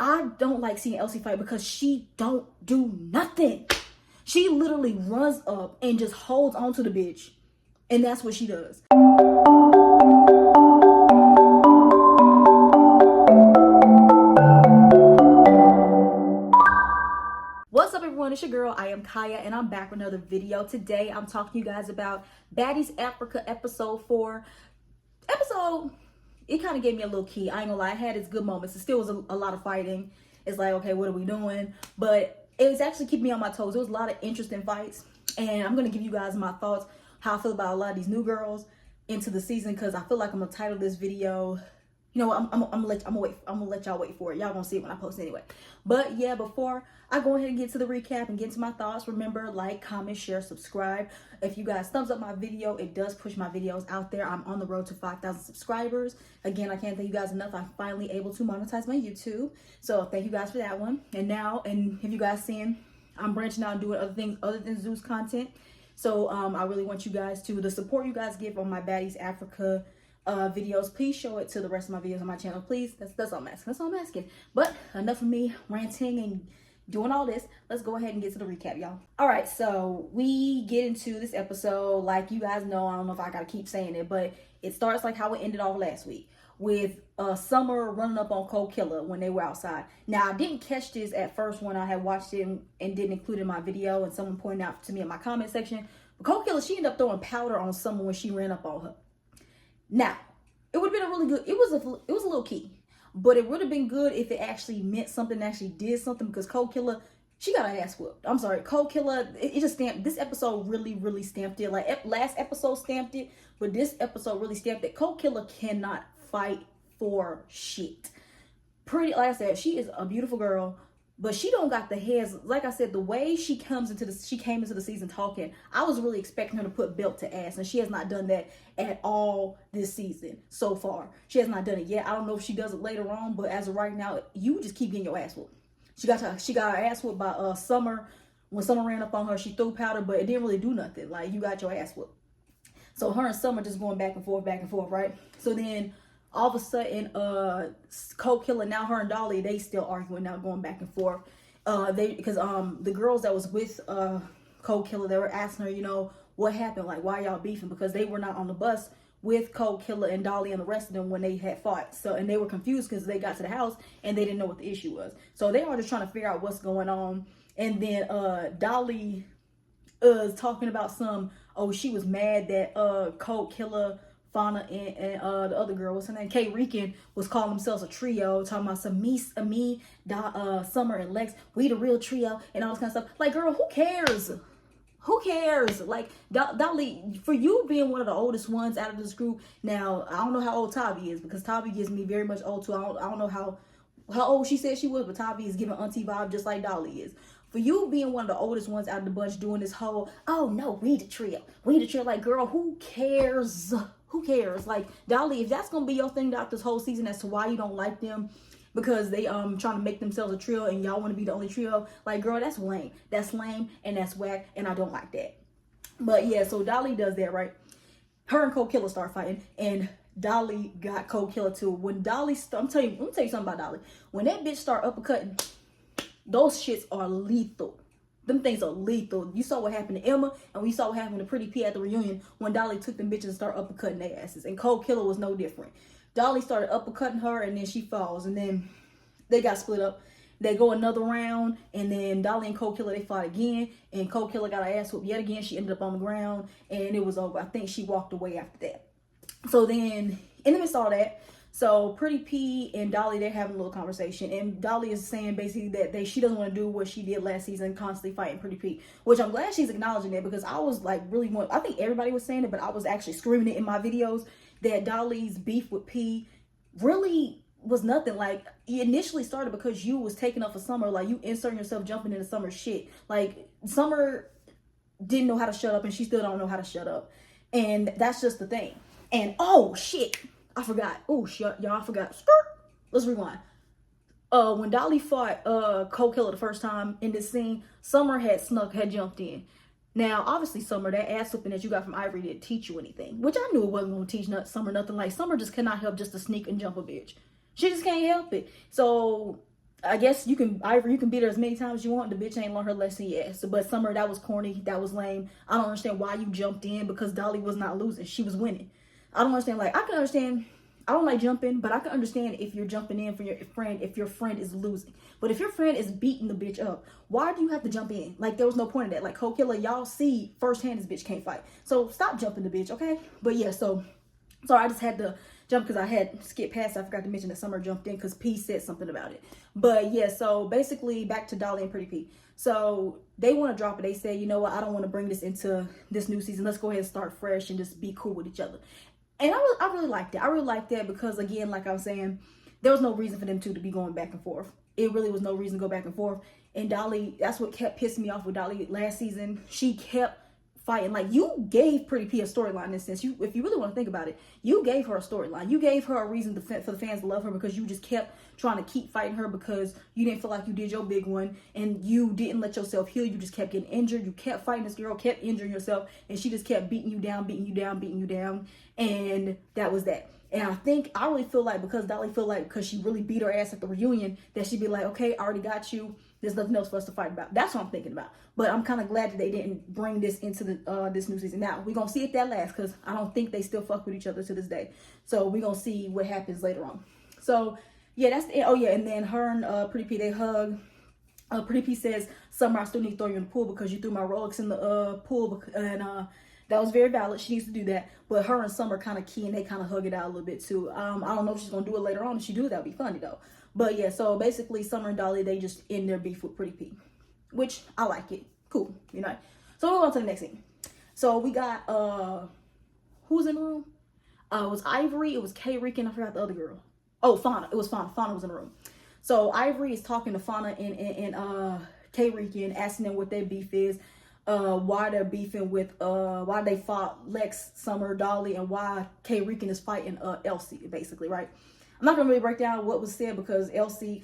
I don't like seeing Elsie fight because she don't do nothing. She literally runs up and just holds on to the bitch. And that's what she does. What's up, everyone? It's your girl, I am Kaya, and I'm back with another video. Today, I'm talking to you guys about Baddies Africa episode 4. It kind of gave me a little key. I ain't gonna lie, I had its good moments. It still was a lot of fighting. It's like, okay, what are we doing? But it was actually keeping me on my toes. There was a lot of interesting fights, and I'm gonna give you guys my thoughts, how I feel about a lot of these new girls into the season, because I feel like I'm gonna title this video, you know what, I'm gonna let y'all wait for it. Y'all gonna see it when I post anyway. But yeah, before I go ahead and get to the recap and get to my thoughts, remember, like, comment, share, subscribe. If you guys thumbs up my video, it does push my videos out there. I'm on the road to 5,000 subscribers. Again, I can't thank you guys enough. I'm finally able to monetize my YouTube, so thank you guys for that one. And if you guys seeing, I'm branching out and doing other things other than Zeus content. So I really want you guys to, the support you guys give on my Baddies Africa videos, please show it to the rest of my videos on my channel, please. That's all I'm asking. That's all I'm asking. But enough of me ranting and doing all this. Let's go ahead and get to the recap, y'all. All right, so we get into this episode. Like you guys know, I don't know if I gotta keep saying it, but it starts like how it ended off last week with Summer running up on Cold Killer when they were outside. Now, I didn't catch this at first when I had watched it and didn't include it in my video, and someone pointed out to me in my comment section. But Cold Killer, she ended up throwing powder on Summer when she ran up on her. Now, it would have been a really good, it was a little key, but it would have been good if it actually meant something, actually did something, because Cold Killer, she got her ass whooped. I'm sorry, Cold Killer, it just stamped, this episode really stamped it. Like last episode stamped it, but this episode really stamped it. Cold Killer cannot fight for shit. Like I said, she is a beautiful girl, but she don't got the heads. Like I said, the way she came into the season talking, I was really expecting her to put belt to ass, and she has not done that at all this season so far. She has not done it yet. I don't know if she does it later on, but as of right now, you just keep getting your ass whooped. She got her ass whooped by Summer. When Summer ran up on her, she threw powder, but it didn't really do nothing. Like, you got your ass whooped. So her and Summer just going back and forth, right? So then all of a sudden, Cold Killer, now her and Dolly, they still arguing now, going back and forth. Because the girls that was with Cold Killer, they were asking her, you know, what happened? Like, why y'all beefing? Because they were not on the bus with Cold Killer and Dolly and the rest of them when they had fought. So, and they were confused because they got to the house and they didn't know what the issue was. So they were just trying to figure out what's going on. And then Dolly is talking about she was mad that Cold Killer, Fauna, and the other girl, what's her name, Kay Rican, was calling themselves a trio, talking about some Summer and Lex, we the real trio, and all this kind of stuff. Like, girl, who cares? Who cares? Like, Dolly, for you being one of the oldest ones out of this group, now, I don't know how old Tavi is, because Tavi gives me very much old too. I don't know how old she said she was, but Tavi is giving auntie vibe just like Dolly is. For you being one of the oldest ones out of the bunch doing this whole, oh no, we the trio. Like, girl, who cares? Who cares? Like, Dolly, if that's gonna be your thing throughout this whole season as to why you don't like them, because they trying to make themselves a trio and y'all want to be the only trio, like, girl, that's lame. That's lame and that's whack, and I don't like that. But yeah, so Dolly does that, right? Her and Cold Killer start fighting, and Dolly got Cold Killer too. When Dolly let me tell you something about Dolly. When that bitch start uppercutting, those shits are lethal. Them things are lethal. You saw what happened to Emma, and we saw what happened to Pretty P at the reunion when Dolly took them bitches and started uppercutting their asses. And Cold Killer was no different. Dolly started uppercutting her, and then she falls, and then they got split up. They go another round, and then Dolly and Cold Killer, they fought again, and Cold Killer got her ass whooped yet again. She ended up on the ground, and it was over. I think she walked away after that. So then, in the midst of all that, so Pretty P and Dolly, they're having a little conversation, and Dolly is saying basically that she doesn't want to do what she did last season, constantly fighting Pretty P, which I'm glad she's acknowledging it, because I was like I think everybody was saying it, but I was actually screaming it in my videos that Dolly's beef with P really was nothing. Like, it initially started because you was taking up for Summer, like you inserting yourself, jumping into Summer's shit. Like, Summer didn't know how to shut up, and she still don't know how to shut up, and that's just the thing. And oh shit, I forgot. Oh shit, y'all, I forgot. Let's rewind. When Dolly fought Cold Killer the first time in this scene, Summer had jumped in. Now, obviously, Summer, that ass whooping that you got from Ivory didn't teach you anything, which I knew it wasn't going to teach Summer nothing. Like, Summer just cannot help just to sneak and jump a bitch. She just can't help it. So I guess you can, Ivory, you can beat her as many times as you want. The bitch ain't learned her lesson yet. So, but Summer, that was corny. That was lame. I don't understand why you jumped in, because Dolly was not losing. She was winning. I don't understand. Like, I can understand. I don't like jumping, but I can understand if you're jumping in for your friend, if your friend is losing. But if your friend is beating the bitch up, why do you have to jump in? Like, there was no point in that. Like, Cold Killer, y'all see firsthand this bitch can't fight. So stop jumping the bitch, okay? But yeah, so I just had to jump because I had skipped past. I forgot to mention that Summer jumped in because P said something about it. But yeah, so basically back to Dolly and Pretty P. So they want to drop it. They say, you know what, I don't want to bring this into this new season. Let's go ahead and start fresh and just be cool with each other. And I really liked it. I really liked that because, again, like I was saying, there was no reason for them two to be going back and forth. It really was no reason to go back and forth. And Dolly, that's what kept pissing me off with Dolly last season. She kept fighting. Like, you gave Pretty P a storyline in this sense. If you really want to think about it, you gave her a storyline. You gave her a reason for the fans to love her, because you just kept trying to keep fighting her because you didn't feel like you did your big one, and you didn't let yourself heal. You just kept getting injured. You kept fighting this girl, kept injuring yourself, and she just kept beating you down, beating you down, beating you down. And that was that. And I really feel like because she really beat her ass at the reunion, that she'd be like, okay, I already got you. There's nothing else for us to fight about. That's what I'm thinking about. But I'm kind of glad that they didn't bring this into the this new season. Now, we're going to see if that lasts, because I don't think they still fuck with each other to this day. So we're going to see what happens later on. So, yeah, that's it. Oh, yeah, and then her and Pretty P, they hug. Pretty P says, Summer, I still need to throw you in the pool because you threw my Rolex in the pool. And that was very valid. She needs to do that. But her and Summer kind of key, and they kind of hug it out a little bit, too. I don't know if she's going to do it later on. If she do, that would be funny, though. But yeah, so basically Summer and Dolly, they just end their beef with Pretty P, which I like it. Cool, you know. So we'll go on to the next scene. So we got, who was in the room? It was Ivory, it was K Rican, I forgot the other girl. Oh, Fauna, it was Fauna. Fauna was in the room. So Ivory is talking to Fauna and K Rican, asking them what their beef is, why they're beefing with, why they fought Lex, Summer, Dolly, and why K Rican is fighting Elsie, basically, right? I'm not gonna really break down what was said because Elsie,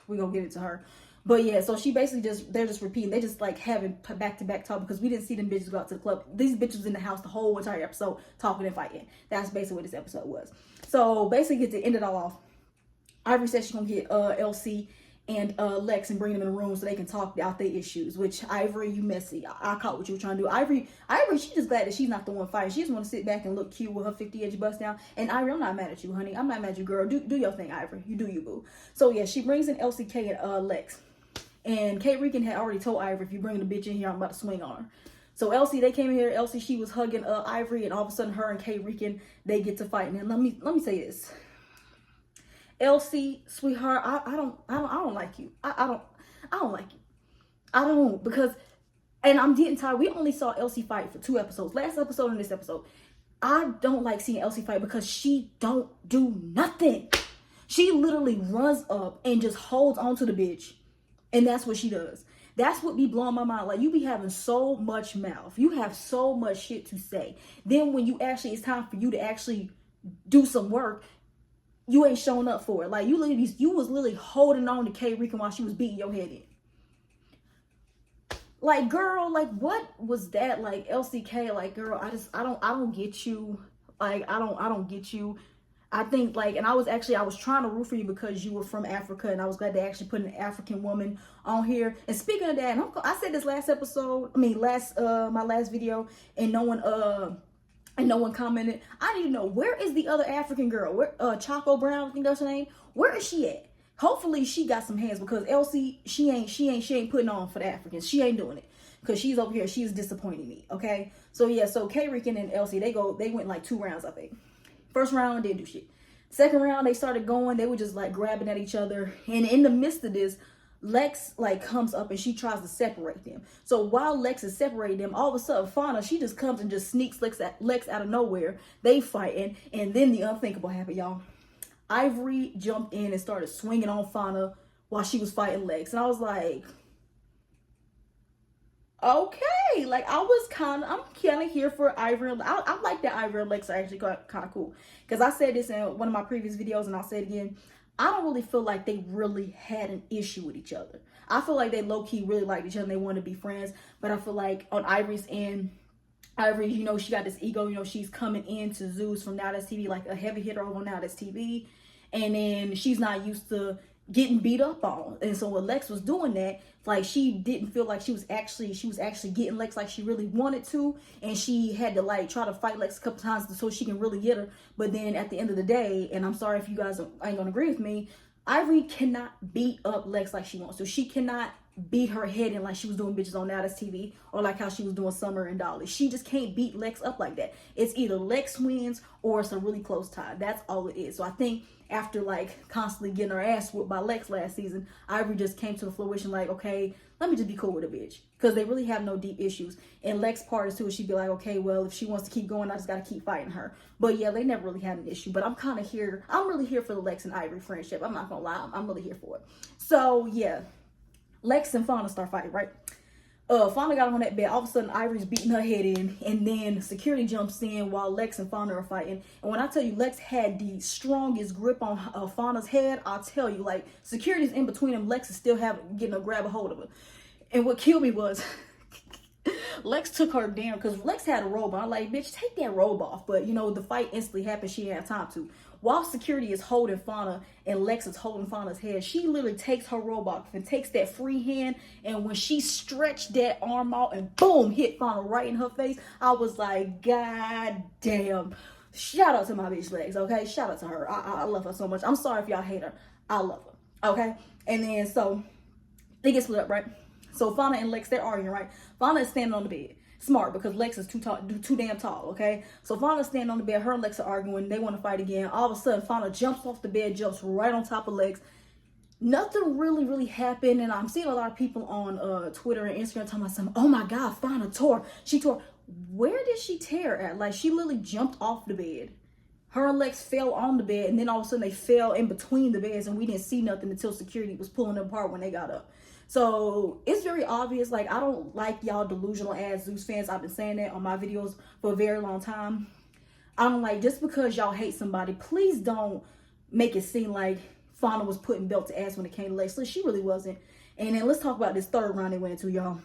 we're gonna give it to her. But yeah, so she basically they're just repeating. They just like having back-to-back talk because we didn't see them bitches go out to the club. These bitches was in the house the whole entire episode talking and fighting. That's basically what this episode was. So basically, to end it all off, Ivory said she's gonna get Elsie and Lex and bring them in the room so they can talk out their issues. Which, Ivory, you messy. I caught what you were trying to do. Ivory, she's just glad that she's not the one fighting. She just want to sit back and look cute with her 50-inch bust down. And Ivory, I'm not mad at you, honey. I'm not mad at you, girl. Do your thing, Ivory. You do you, boo. So yeah, she brings in Elsie, K, and Lex. And K Rican had already told Ivory, if you bring the bitch in here, I'm about to swing on her. So Elsie, they came in here. Elsie, she was hugging Ivory, and all of a sudden, her and K Rican, they get to fighting. And let me say this. Elsie, sweetheart, I don't like you. I don't like you. I don't, because, and I'm getting tired. We only saw Elsie fight for 2 episodes. Last episode and this episode. I don't like seeing Elsie fight because she don't do nothing. She literally runs up and just holds on to the bitch. And that's what she does. That's what be blowing my mind. Like, you be having so much mouth. You have so much shit to say. Then when it's time for you to actually do some work, you ain't showing up for it. Like, you was literally holding on to K Rican while she was beating your head in. Like, girl, like, what was that? Like, LCK, like, girl, I don't get you. Like, I don't get you. I think, like, and I was trying to root for you because you were from Africa, and I was glad they actually put an African woman on here. And speaking of that, and I said this last episode, my last video, and no one commented. I need to know, where is the other African girl? Where, Choco Brown, I think that's her name. Where is she at? Hopefully she got some hands, because Elsie, she ain't putting on for the Africans. She ain't doing it. Because she's over here, she's disappointing me, okay? So yeah, so K Rican and Elsie, they went like 2 rounds, I think. First round, didn't do shit. Second round, they started going. They were just like grabbing at each other. And in the midst of this, Lex like comes up and she tries to separate them. So while Lex is separating them, all of a sudden Fauna, she just comes and just sneaks Lex out of nowhere. They fighting, and then the unthinkable happened, y'all. Ivory jumped in and started swinging on Fauna while she was fighting Lex. And I was like, okay, like I'm kind of here for Ivory. I like that Ivory and Lex are actually kind of cool. Because I said this in one of my previous videos, and I'll say it again. I don't really feel like they really had an issue with each other. I feel like they low-key really liked each other and they wanted to be friends. But I feel like on Ivory's end, Ivory, you know, she got this ego. You know, she's coming into Zeus from Now That's TV, like a heavy hitter over on Now That's TV. And then she's not used to getting beat up on. And so when Lex was doing that, like she didn't feel like she was actually getting Lex like she really wanted to, and she had to like try to fight Lex a couple times so she can really get her. But then at the end of the day, and I'm sorry if you guys ain't gonna agree with me, Ivory cannot beat up Lex like she wants to. She cannot beat her head in like she was doing bitches on Now That's TV, or like how she was doing Summer and Dolly. She just can't beat Lex up like that. It's either Lex wins or it's a really close tie. That's all it is. So I think after like constantly getting her ass whooped by Lex last season, Ivory just came to the fruition like, okay, let me just be cool with a bitch, because they really have no deep issues. And Lex part is too, she'd be like, okay, well, if she wants to keep going, I just gotta keep fighting her. But yeah, they never really had an issue. But I'm really here for the Lex and Ivory friendship. I'm not gonna lie, I'm really here for it. So yeah, Lex and Fauna start fighting, right? Fauna got on that bed. All of a sudden, Ivory's beating her head in, and then security jumps in while Lex and Fauna are fighting. And when I tell you Lex had the strongest grip on Fauna's head, I'll tell you, like, security's in between them. Lex is still getting a grab a hold of her. And what killed me was Lex took her down, because Lex had a robe on. I'm like, bitch, take that robe off. But, you know, the fight instantly happened. She didn't have time to. While security is holding Fauna and Lex is holding Fauna's head, she literally takes her robe off and takes that free hand. And when she stretched that arm out and boom, hit Fauna right in her face, I was like, God damn. Shout out to my bitch Lex, okay? Shout out to her. I love her so much. I'm sorry if y'all hate her. I love her, okay? And then, so, they get split up, right? So Fauna and Lex, they're arguing, right? Fauna is standing on the bed. Smart, because Lex is too damn tall, okay? So Fauna's standing on the bed. Her and Lex are arguing. They want to fight again. All of a sudden, Fauna jumps off the bed, jumps right on top of Lex. Nothing really happened, and I'm seeing a lot of people on Twitter and Instagram talking about something. Oh my God, Fauna tore. She tore. Where did she tear at? Like, she literally jumped off the bed. Her and Lex fell on the bed, and then all of a sudden they fell in between the beds, and we didn't see nothing until security was pulling them apart when they got up. So it's very obvious. Like, I don't like y'all delusional ass Zeus fans. I've been saying that on my videos for a very long time. I don't like, just because y'all hate somebody, please don't make it seem like Fauna was putting belt to ass when it came to Lex. So she really wasn't. And then let's talk about this third round they went into, y'all.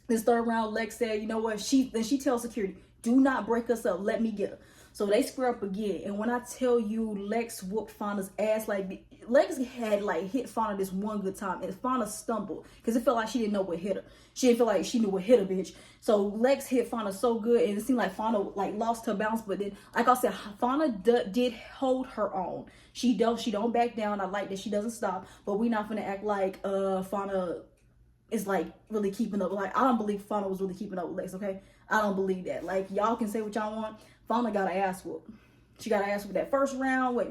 This third round, Lex said, you know what? She tells security, do not break us up. Let me get her. So they square up again. And when I tell you Lex whooped Fauna's ass, like, Lex had like hit Fauna this one good time, and Fauna stumbled because it felt like she didn't know what hit her. She didn't feel like she knew what hit her, bitch. So Lex hit Fauna so good, and it seemed like Fauna like lost her balance. But then, like I said, Fauna did hold her own. She don't back down. I like that she doesn't stop. But we not gonna act like Fauna is like really keeping up. Like, I don't believe Fauna was really keeping up with Lex. Okay, I don't believe that. Like, y'all can say what y'all want. Fauna got her ass whooped. She got her ass whooped that first round. Wait,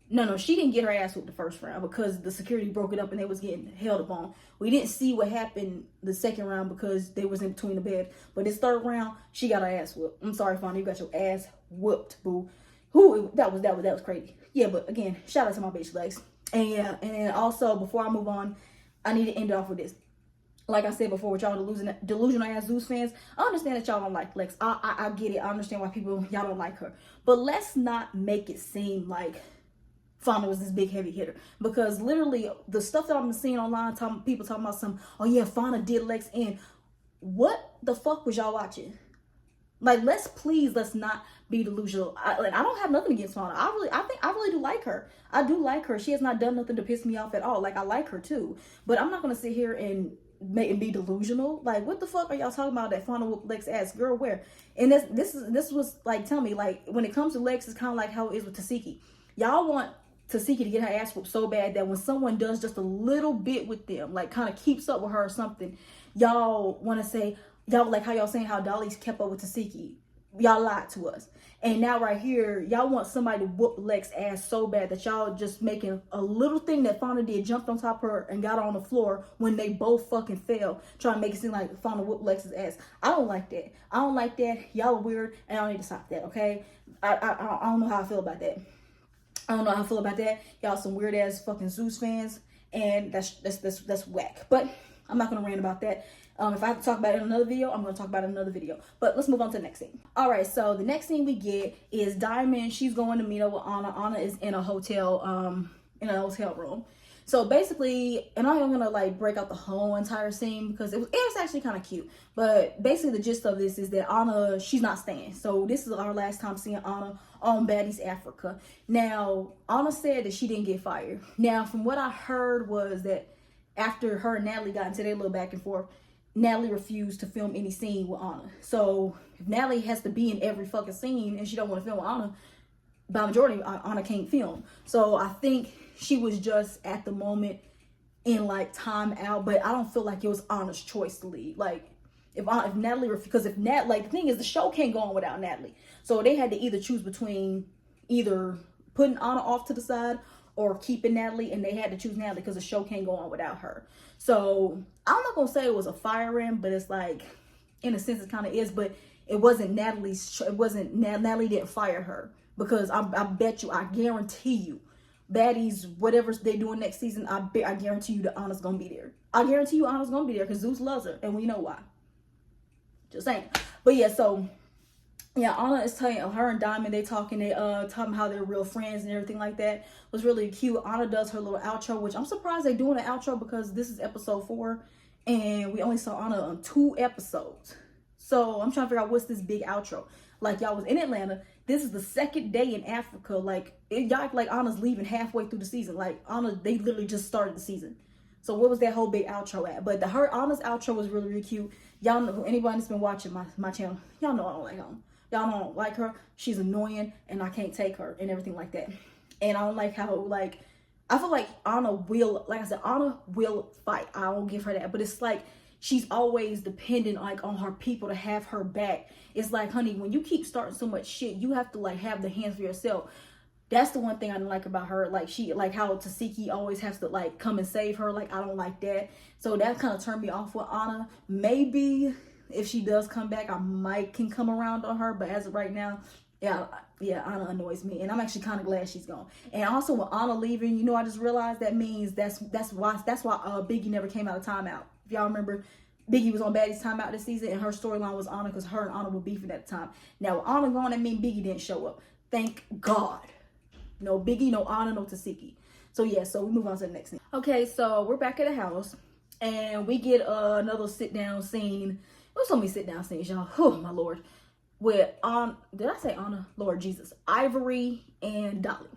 no, she didn't get her ass whooped the first round because the security broke it up and they was getting held upon. We didn't see what happened the second round because they was in between the bed. But this third round, she got her ass whooped. I'm sorry, Fauna, you got your ass whooped, boo. That was crazy. Yeah, but again, shout out to my bitch Lex. And yeah, and then also before I move on, I need to end off with this. Like I said before, with y'all delusional ass Zeus fans, I understand that y'all don't like Lex. I get it. I understand why y'all don't like her. But let's not make it seem like Fauna was this big heavy hitter, because literally the stuff that I've been seeing online, people talking about some, oh yeah, Fauna did Lex in. What the fuck was y'all watching? Like, let's not be delusional. I don't have nothing against Fauna. I really do like her. I do like her. She has not done nothing to piss me off at all. Like, I like her too. But I'm not gonna sit here and be delusional. Like, what the fuck are y'all talking about that Fauna whooped Lex ass? Girl, where? And this was like, tell me, like, when it comes to Lex, it's kind of like how it is with Tasiki. Y'all want Tasiki to get her ass whooped so bad that when someone does just a little bit with them, like kind of keeps up with her or something, y'all want to say, y'all like how y'all saying how Dolly's kept up with Tasiki. Y'all lied to us. And now right here, y'all want somebody to whoop Lex ass so bad that y'all just making a little thing that Fauna did, jumped on top of her and got her on the floor when they both fucking fell, trying to make it seem like Fauna whooped Lex's ass. I don't like that. I don't like that. Y'all are weird, and I need to stop that, okay? I don't know how I feel about that. I don't know how I feel about that. Y'all some weird ass fucking Zeus fans, and that's whack. But I'm not gonna rant about that. If I have to talk about it in another video, I'm gonna talk about it in another video. But let's move on to the next scene. All right, so the next scene we get is Diamond. She's going to meet up with Anna. Anna is in a hotel room. So basically, and I'm gonna like break out the whole entire scene because it was actually kind of cute. But basically, the gist of this is that Anna, she's not staying. So this is our last time seeing Anna on Baddies Africa. Now, Anna said that she didn't get fired. Now, from what I heard was that after her and Natalie got into their little back and forth, Natalie refused to film any scene with Anna. So if Natalie has to be in every fucking scene and she don't want to film with Anna, by majority, Anna can't film. So I think she was just at the moment in like time out, but I don't feel like it was Anna's choice to leave. Like if Natalie, because if Nat, like the thing is the show can't go on without Natalie. So they had to either choose between either putting Anna off to the side or keeping Natalie, and they had to choose Natalie because the show can't go on without her. So I'm not gonna say it was a firing, but it's like, in a sense, it kind of is. But it wasn't Natalie's. It wasn't Natalie didn't fire her, because I bet you, I guarantee you, Baddies, whatever they doing next season, I guarantee you that Anna's gonna be there. I guarantee you Anna's gonna be there because Zeus loves her, and we know why. Just saying. But yeah, so yeah, Anna is telling her and Diamond, they talking how they're real friends and everything like that. It was really cute. Anna does her little outro, which I'm surprised they're doing an outro because this is episode 4 and we only saw Anna on 2 episodes. So I'm trying to figure out what's this big outro. Like, y'all was in Atlanta. This is the 2nd day in Africa. Like, y'all act like Anna's leaving halfway through the season. Like, Anna, they literally just started the season. So what was that whole big outro at? But Anna's outro was really, really cute. Y'all know, anybody that's been watching my channel, y'all know I don't like Anna. Y'all don't like her. She's annoying and I can't take her and everything like that. And I don't like how, like, I feel like Anna will, like I said, Anna will fight. I don't give her that. But it's like, she's always dependent like on her people to have her back. It's like, honey, when you keep starting so much shit, you have to like have the hands for yourself. That's the one thing I don't like about her. Like she, like how Tasiki always has to like come and save her. Like I don't like that. So that kind of turned me off with Anna. Maybe if she does come back, I can come around on her. But as of right now, yeah, Anna annoys me, and I'm actually kind of glad she's gone. And also with Anna leaving, you know, I just realized that means that's why Biggie never came out of timeout. If y'all remember, Biggie was on Baddies timeout this season, and her storyline was Anna because her and Anna were beefing at the time. Now with Anna gone, that means Biggie didn't show up. Thank God. No Biggie, no Anna, no Tasiki. So yeah, so we move on to the next thing. Okay, so we're back at the house, and we get another sit down scene. There's so many sit down scenes, y'all. Oh my Lord. With did I say Anna? Lord Jesus. Ivory and Dolly.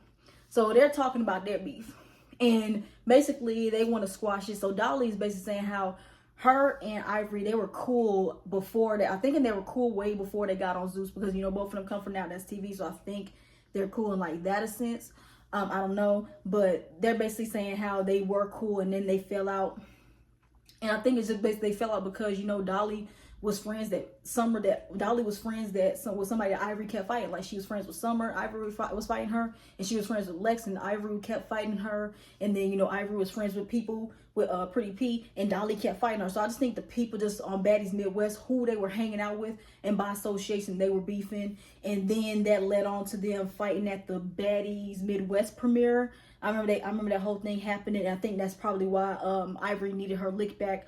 So they're talking about their beef. And basically they want to squash it. So Dolly's basically saying how her and Ivory, they were cool before that. I think they were cool way before they got on Zeus, because you know both of them come from Now That's TV. So I think they're cool in like that a sense. I don't know. But they're basically saying how they were cool and then they fell out. And I think it's just basically they fell out because, you know, Dolly was friends that Dolly was friends with somebody that Ivory kept fighting. Like she was friends with Summer, Ivory was fighting her, and she was friends with Lex, and Ivory kept fighting her. And then, you know, Ivory was friends with people with Pretty P, and Dolly kept fighting her. So I just think the people just on Baddies Midwest, who they were hanging out with, and by association they were beefing, and then that led on to them fighting at the Baddies Midwest premiere. I remember that whole thing happening, and I think that's probably why Ivory needed her lick back.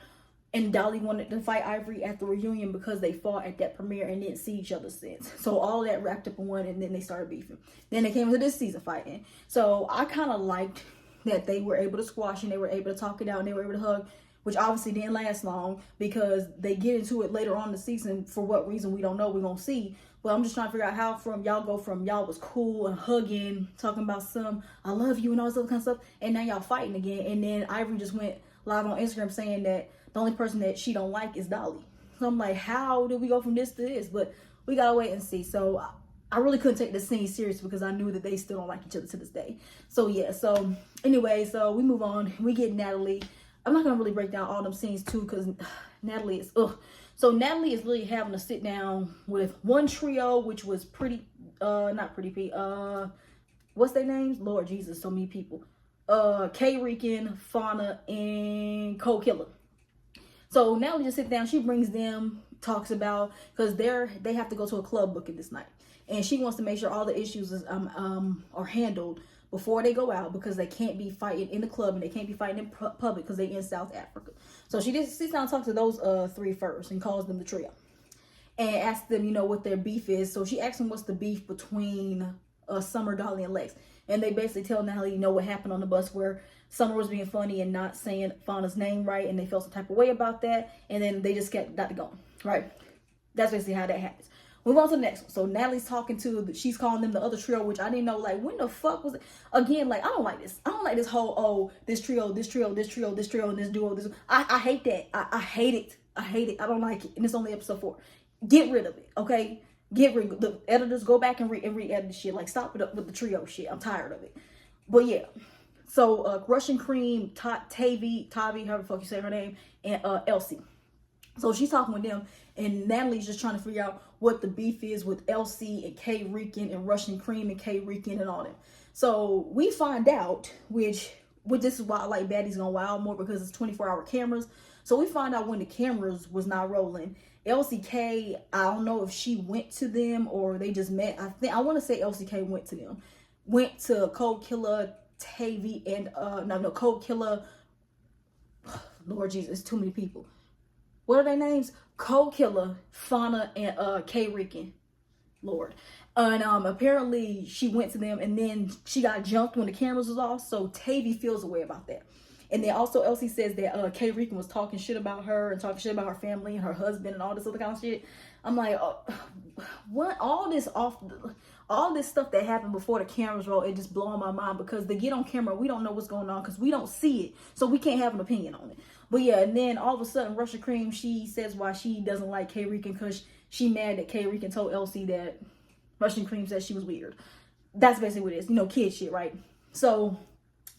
And Dolly wanted to fight Ivory at the reunion because they fought at that premiere and didn't see each other since. So all that wrapped up in one, and then they started beefing. Then they came into this season fighting. So I kind of liked that they were able to squash and they were able to talk it out and they were able to hug, which obviously didn't last long because they get into it later on in the season. For what reason, we don't know. We're going to see. But I'm just trying to figure out how y'all go from y'all was cool and hugging, talking about some, I love you and all this other kind of stuff. And now y'all fighting again. And then Ivory just went live on Instagram saying that the only person that she don't like is Dolly. So I'm like, how did we go from this to this? But we gotta wait and see. So I really couldn't take the scene serious because I knew that they still don't like each other to this day. So yeah, so anyway, so we move on. We get Natalie. I'm not gonna really break down all them scenes too because Natalie is ugh. So Natalie is really having to sit down with one trio, which was not Pretty P. What's their names? Lord Jesus, so many people. K-Rican, Fauna, and Cold Killer. So Natalie just sits down, she brings them, talks about, because they have to go to a club booking this night. And she wants to make sure all the issues are handled before they go out, because they can't be fighting in the club and they can't be fighting in public because they're in South Africa. So she just sits down and talks to those 3 first and calls them the trio. And asks them, you know, what their beef is. So she asks them what's the beef between Summer, Dolly, and Lex. And they basically tell Natalie, you know, what happened on the bus where Summer was being funny and not saying Fauna's name right, and they felt some type of way about that, and then they just got to going, right? That's basically how that happens. Move on to the next one. So Natalie's talking to, she's calling them the other trio, which I didn't know, like, when the fuck was it? Again, like, I don't like this. I don't like this whole, oh, this trio, this trio, this trio, this trio, and this duo, this. I hate that. I hate it. I hate it. I don't like it. And it's only episode 4. Get rid of it, okay? Get rid. The editors, go back and re-edit the shit. Like, stop it up with the trio shit. I'm tired of it. But yeah. So Russian Cream, Tavi, however the fuck you say her name, and Elsie. So she's talking with them, and Natalie's just trying to figure out what the beef is with Elsie and K Rican and Russian Cream and K Rican and all them. So we find out, which this is why I like Baddies Gone Wild more, because it's 24-hour cameras. So we find out when the cameras was not rolling. LCK, I don't know if she went to them or they just met. I want to say LCK went to them. Went to Cold Killer, Tavi, and Cold Killer. Lord Jesus, it's too many people. What are their names? Cold Killer, Fauna, and K Rican. Lord. And apparently she went to them, and then she got jumped when the cameras was off. So Tavi feels a way about that. And then also Elsie says that K Rican was talking shit about her and talking shit about her family and her husband and all this other kind of shit. I'm like, what? All this stuff that happened before the cameras roll, it just blowing my mind, because they get on camera, we don't know what's going on because we don't see it, so we can't have an opinion on it. But yeah, and then all of a sudden, Russia Cream, she says why she doesn't like K Rican, because she mad that K Rican told Elsie that Russian Cream said she was weird. That's basically what it is, kid shit, right? So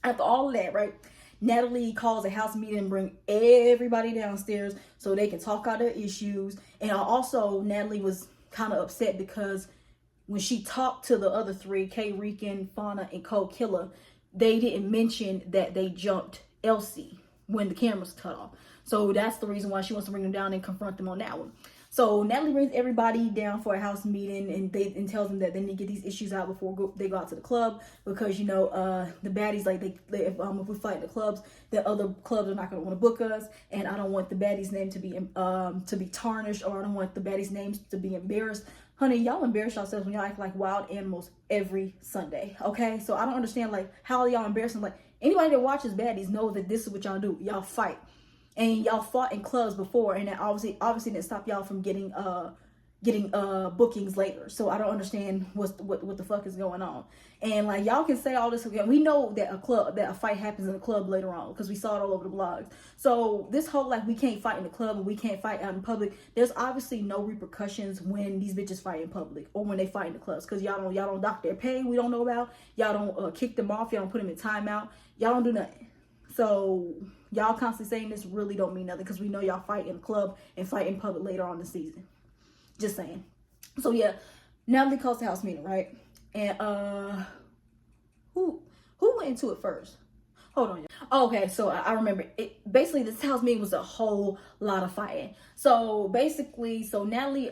after all of that, right, Natalie calls a house meeting and bring everybody downstairs so they can talk out their issues. And also, Natalie was kind of upset because when she talked to the other 3, K Rican, Fauna, and Cold Killer, they didn't mention that they jumped Elsie when the cameras cut off. So that's the reason why she wants to bring them down and confront them on that one. So Natalie brings everybody down for a house meeting and tells them that they need to get these issues out before they go out to the club, because the baddies, like if we fight in the clubs, the other clubs are not going to want to book us, and I don't want the baddies' name to be tarnished, or I don't want the baddies' names to be embarrassed. Honey, y'all embarrass yourselves when y'all act like wild animals every Sunday, okay? So I don't understand, like, how y'all embarrassing. Like, anybody that watches Baddies knows that this is what y'all do. Y'all fight. And y'all fought in clubs before, and that obviously didn't stop y'all from getting bookings later. So I don't understand what the fuck is going on. And like, y'all can say all this again. We know that a fight happens in a club later on, because we saw it all over the blogs. So this whole, like, we can't fight in the club and we can't fight out in public, there's obviously no repercussions when these bitches fight in public or when they fight in the clubs, because y'all don't dock their pay, we don't know about. Y'all don't kick them off, y'all don't put them in timeout, y'all don't do nothing. So y'all constantly saying this really don't mean nothing, because we know y'all fight in the club and fight in public later on in the season. Just saying. So yeah, Natalie calls the house meeting, right? And who went into it first? Hold on. Okay, so I remember it. Basically, this house meeting was a whole lot of fighting. So basically, Natalie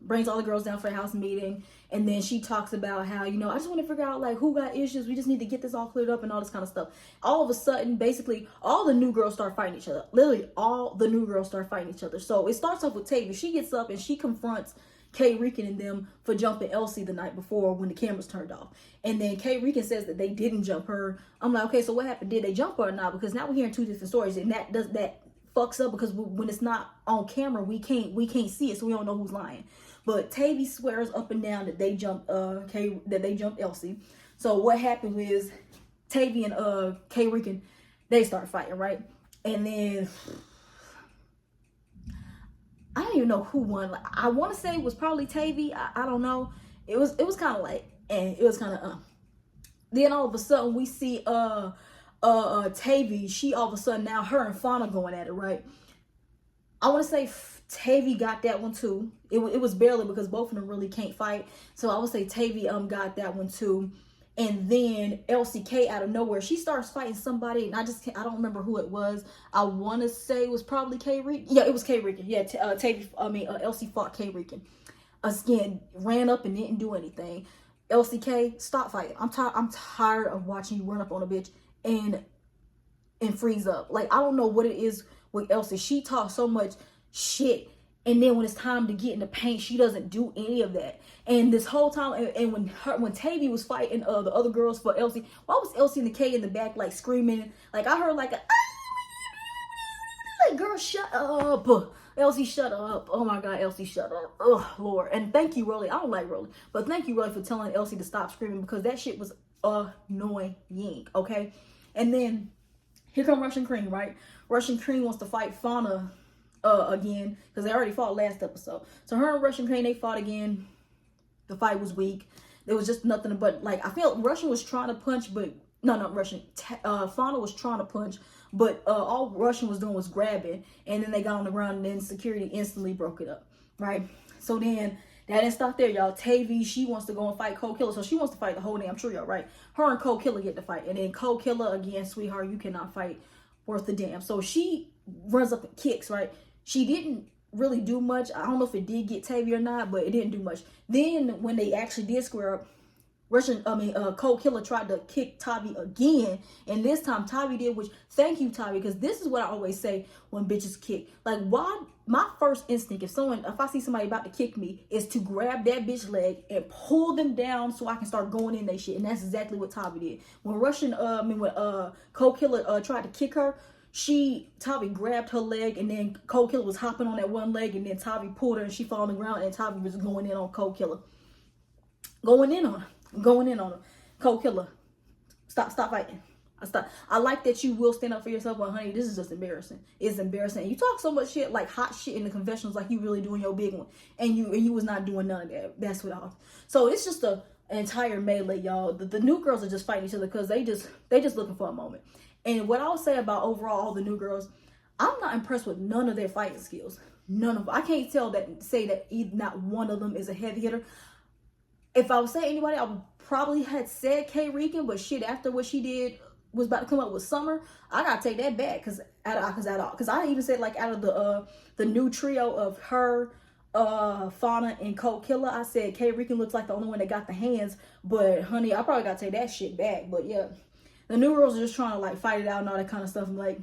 brings all the girls down for a house meeting, and then she talks about how, I just want to figure out, like, who got issues. We just need to get this all cleared up and all this kind of stuff. All of a sudden, basically, all the new girls start fighting each other. Literally, all the new girls start fighting each other. So it starts off with Tavi. She gets up and she confronts K Rican and them for jumping Elsie the night before when the cameras turned off. And then K Rican says that they didn't jump her. I'm like, okay, so what happened? Did they jump her or not? Because now we're hearing 2 different stories, and that fucks up, because when it's not on camera, we can't see it, so we don't know who's lying. But Tavi swears up and down that they jumped Elsie. So what happened is Tavi and K Rican, they start fighting, right? And then I don't even know who won. Like, I want to say it was probably Tavi. I don't know. It was kind of like, and it was kind of Then all of a sudden we see Tavi. She all of a sudden, now her and Fauna going at it, right? I want to say Tavi got that one too. It was barely, because both of them really can't fight. So I would say Tavi got that one too. And then LCK out of nowhere, she starts fighting somebody, and I don't remember who it was. I want to say it was probably K Rican. Yeah, it was K Rican. Yeah, Elsie fought K Rican. Again, ran up and didn't do anything. LCK, stop fighting. I'm tired of watching you run up on a bitch and freeze up. Like, I don't know what it is with Elsie. She talks so much shit And then when it's time to get in the paint, she doesn't do any of that. And this whole time, and when Tavy was fighting the other girls for Elsie, why was Elsie and the K in the back like screaming? Like I heard like like, girl, shut up. Elsie, shut up. Oh my God, Elsie, shut up. Oh Lord. And thank you, Rolly. I don't like Rolly, but thank you, Rolly, for telling Elsie to stop screaming, because that shit was annoying. Okay. And then here come Russian Cream, right? Russian Cream wants to fight Fauna again, because they already fought last episode. So her and Russian Cream, they fought again. The fight was weak. There was just nothing but, like, I felt Russian was trying to punch, but not Russian. Fauna was trying to punch, but all Russian was doing was grabbing, and then they got on the ground, and then security instantly broke it up, right? So then that didn't stop there, y'all. Tavy, she wants to go and fight Cold Killer, so she wants to fight the whole damn trio, right? Her and Cold Killer get to fight, and then Cold Killer again, sweetheart, you cannot fight worth a damn. So she runs up and kicks, right? She didn't really do much. I don't know if it did get Tavy or not, but it didn't do much. Then when they actually did square up, Cold Killer tried to kick Tavi again, and this time Tavi did, which, thank you, Tavi, because this is what I always say when bitches kick. Like, why? My first instinct, if I see somebody about to kick me, is to grab that bitch leg and pull them down so I can start going in they shit, and that's exactly what Tavi did. When Cold Killer tried to kick her, Tavi grabbed her leg, and then Cold Killer was hopping on that one leg, and then Tavi pulled her, and she fell on the ground, and Tavi was going in on Cold Killer. Going in on her. Cold Killer, stop fighting. I like that you will stand up for yourself, but honey, this is just embarrassing. It's embarrassing. You talk so much shit, like hot shit in the confessionals, like you really doing your big one, and you was not doing none of that. That's what I. So it's just an entire melee, y'all. The new girls are just fighting each other because they just looking for a moment. And what I'll say about overall all the new girls, I'm not impressed with none of their fighting skills. None of them. I can't say that not one of them is a heavy hitter. If I would say anybody, I would probably had said K Rican, but shit, after what she did was about to come up with Summer, I gotta take that back, because I even said, like, out of the new trio of her, Fauna, and Cold Killer, I said K Rican looks like the only one that got the hands. But honey, I probably gotta take that shit back. But yeah, the new girls are just trying to like fight it out and all that kind of stuff. And like,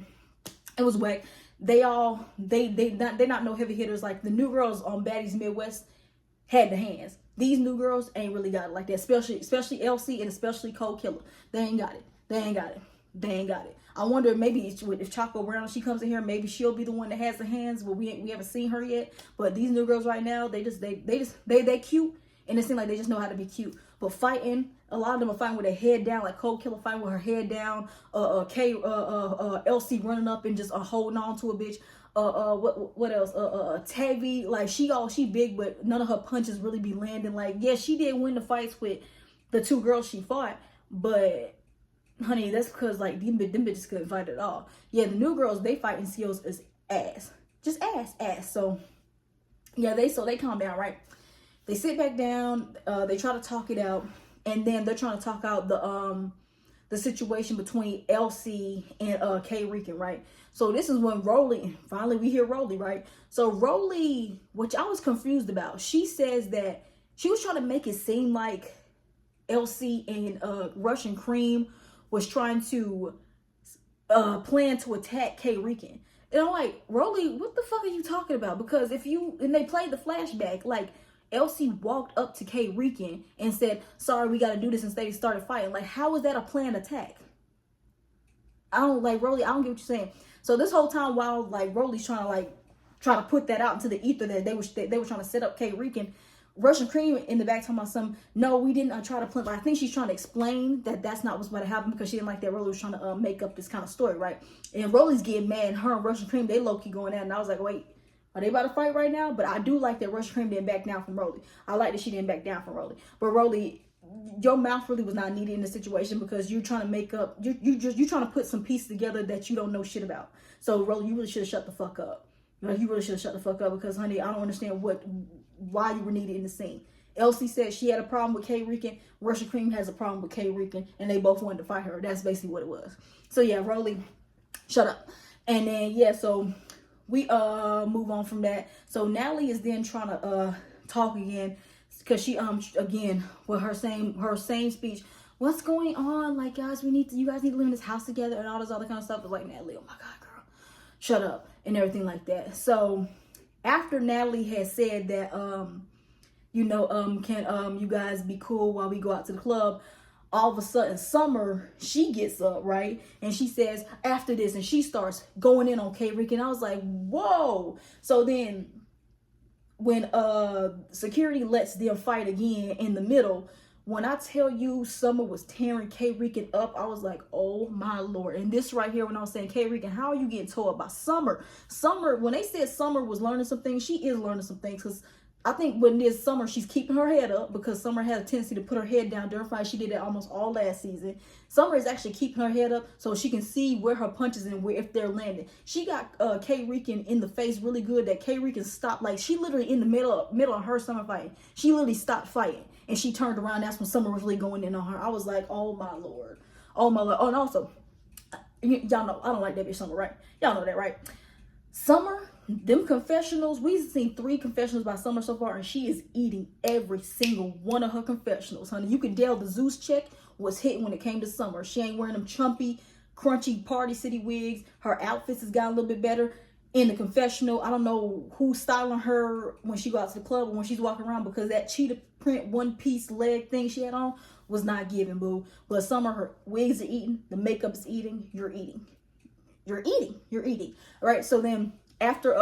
it was whack. They're not no heavy hitters. Like the new girls on Baddies Midwest had the hands. These new girls ain't really got it like that, especially Elsie and especially Cold Killer. They ain't got it. I wonder, maybe if Choco Brown, she comes in here, maybe she'll be the one that has the hands, but we haven't seen her yet. But these new girls right now, they cute, and it seems like they just know how to be cute. But fighting, a lot of them are fighting with their head down, like Cold Killer fighting with her head down. Elsie running up and just holding on to a bitch. What else? Tavy, like she big, but none of her punches really be landing. Like, yeah, she did win the fights with the two girls she fought, but honey, that's because like them bitches couldn't fight at all. Yeah, the new girls, they fighting skills is ass, just ass. So yeah, they calm down, right? They sit back down. They try to talk it out, and then they're trying to talk out the situation between Elsie and K Rican, right? So this is when finally we hear Rolly, right? So Rolly, which I was confused about, she says that she was trying to make it seem like Elsie and Russian Cream was trying to plan to attack K Rican. And I'm like, Rolly, what the fuck are you talking about? Because and they played the flashback, like Elsie walked up to K Rican and said, sorry, we got to do this, and they started fighting. Like, how is that a planned attack? Rolly, I don't get what you're saying. So this whole time while like Rolly's trying to put that out into the ether that they were trying to set up K Rican, Russian Cream in the back talking about some, no, we didn't try to plan. I think she's trying to explain that that's not what's about to happen, because she didn't like that Rolly was trying to make up this kind of story, right? And Rolly's getting mad, and her and Russian Cream, they low-key going out, and I was like, wait, are they about to fight right now? But I do like that Russian Cream didn't back down from Rolly. I like that she didn't back down from Rolly. But Rolly, your mouth really was not needed in this situation, because you're trying to make up, you're trying to put some pieces together that you don't know shit about. So Rolly, you really should have shut the fuck up. You really should have shut the fuck up, because honey, I don't understand why you were needed in the scene. Elsie said she had a problem with K Rican. Russian Cream has a problem with K Rican, and they both wanted to fight her. That's basically what it was. So yeah, Rolly, shut up. And then yeah, so we move on from that. So Natalie is then trying to talk again, because she again with her same speech. What's going on? Like, guys, you guys need to live in this house together and all this other kind of stuff. But like, Natalie, oh my God, girl, shut up and everything like that. So after Natalie had said that, can you guys be cool while we go out to the club? All of a sudden, Summer, she gets up, right? And she says, after this, and she starts going in on K-Rick. And I was like, whoa. So then when security lets them fight again in the middle, when I tell you Summer was tearing K-Rican up, I was like, oh my Lord. And this right here, when I was saying, K-Rican, how are you getting told by Summer? Summer, when they said Summer was learning some things, she is learning some things. Because I think when this Summer, she's keeping her head up, because Summer has a tendency to put her head down during fight. She did that almost all last season. Summer is actually keeping her head up so she can see where her punches and where, if they're landing. She got K-Rican in the face really good, that K-Rican stopped. Like, she literally in the middle of her Summer fighting, she literally stopped fighting. And she turned around. That's when Summer was really going in on her. I was like, oh my Lord. Oh my Lord. Oh, and also, y'all know, I don't like that bitch Summer, right? Y'all know that, right? Summer, them confessionals, we've seen 3 confessionals by Summer so far, and she is eating every single one of her confessionals, honey. You can tell the Zeus check was hit when it came to Summer. She ain't wearing them chumpy, crunchy Party City wigs. Her outfits has gotten a little bit better. In the confessional, I don't know who's styling her when she go out to the club or when she's walking around, because that cheetah print one-piece leg thing she had on was not giving, boo. But Summer, her wigs are eating, the makeup is eating, you're eating. You're eating. All right, so then after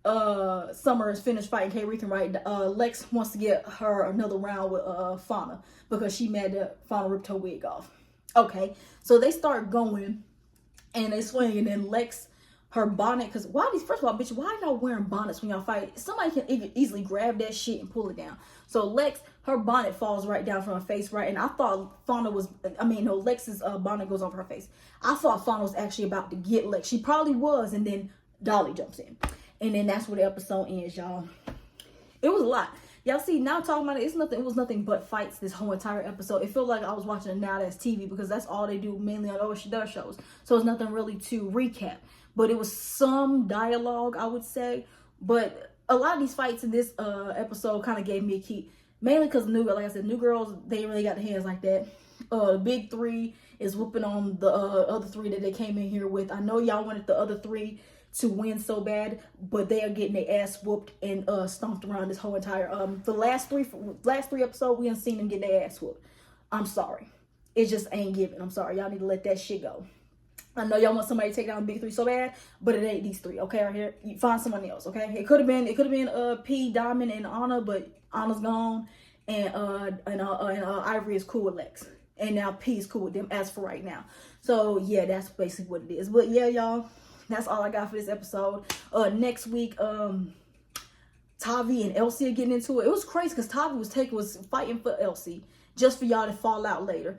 Summer is finished fighting K-Rican, right, Lex wants to get her another round with Fauna, because she mad that Fauna ripped her wig off. Okay, so they start going and they swing, and then Lex, her bonnet, because first of all, bitch, why y'all wearing bonnets when y'all fight? Somebody can easily grab that shit and pull it down. So Lex, her bonnet falls right down from her face, right? And I thought Lex's bonnet goes over her face. I thought Fauna was actually about to get Lex. She probably was, and then Dolly jumps in. And then that's where the episode ends, y'all. It was a lot. Y'all see, now talking about it, it was nothing but fights this whole entire episode. It felt like I was watching a Now That's TV, because that's all they do mainly on What She Does shows. So it's nothing really to recap. But it was some dialogue, I would say. But a lot of these fights in this episode kind of gave me a key. Mainly because, like I said, new girls, they ain't really got their hands like that. The big 3 is whooping on the other 3 that they came in here with. I know y'all wanted the other 3 to win so bad, but they are getting their ass whooped and stomped around this whole entire the last three episodes. We haven't seen them get their ass whooped. I'm sorry, it just ain't giving. I'm sorry, y'all need to let that shit go. I know y'all want somebody to take down the big 3 so bad, but it ain't these 3. Okay, right here, you find someone else. Okay, it could have been P, Diamond, and Anna, but Anna's gone, and Ivory is cool with Lex, and now P is cool with them as for right now. So yeah, that's basically what it is. But yeah, y'all, that's all I got for this episode. Next week, Tavi and Elsie are getting into it. It was crazy because Tavi was fighting for Elsie just for y'all to fall out later.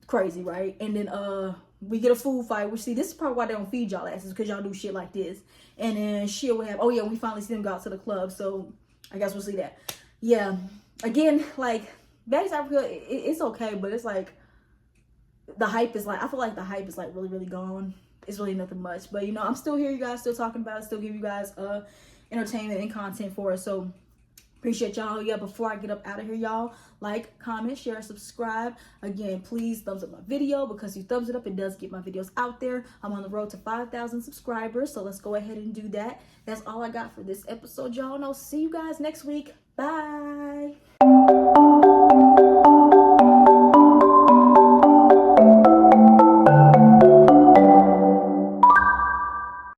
Crazy, right? And then we get a food fight. Which, see, this is probably why they don't feed y'all asses, because y'all do shit like this. And then she'll have, oh yeah, we finally see them go out to the club. So I guess we'll see that. Yeah. Again, like, Baddies Africa, it's okay, but it's like the hype is like, I feel like the hype is like really, really gone. It's really nothing much. But, you know, I'm still here, you guys, still talking about it, still give you guys entertainment and content for it. So appreciate y'all. Yeah, before I get up out of here, y'all, like, comment, share, subscribe. Again, please thumbs up my video, because you thumbs it up, it does get my videos out there. I'm on the road to 5,000 subscribers, so let's go ahead and do that. That's all I got for this episode, y'all. And I'll see you guys next week. Bye.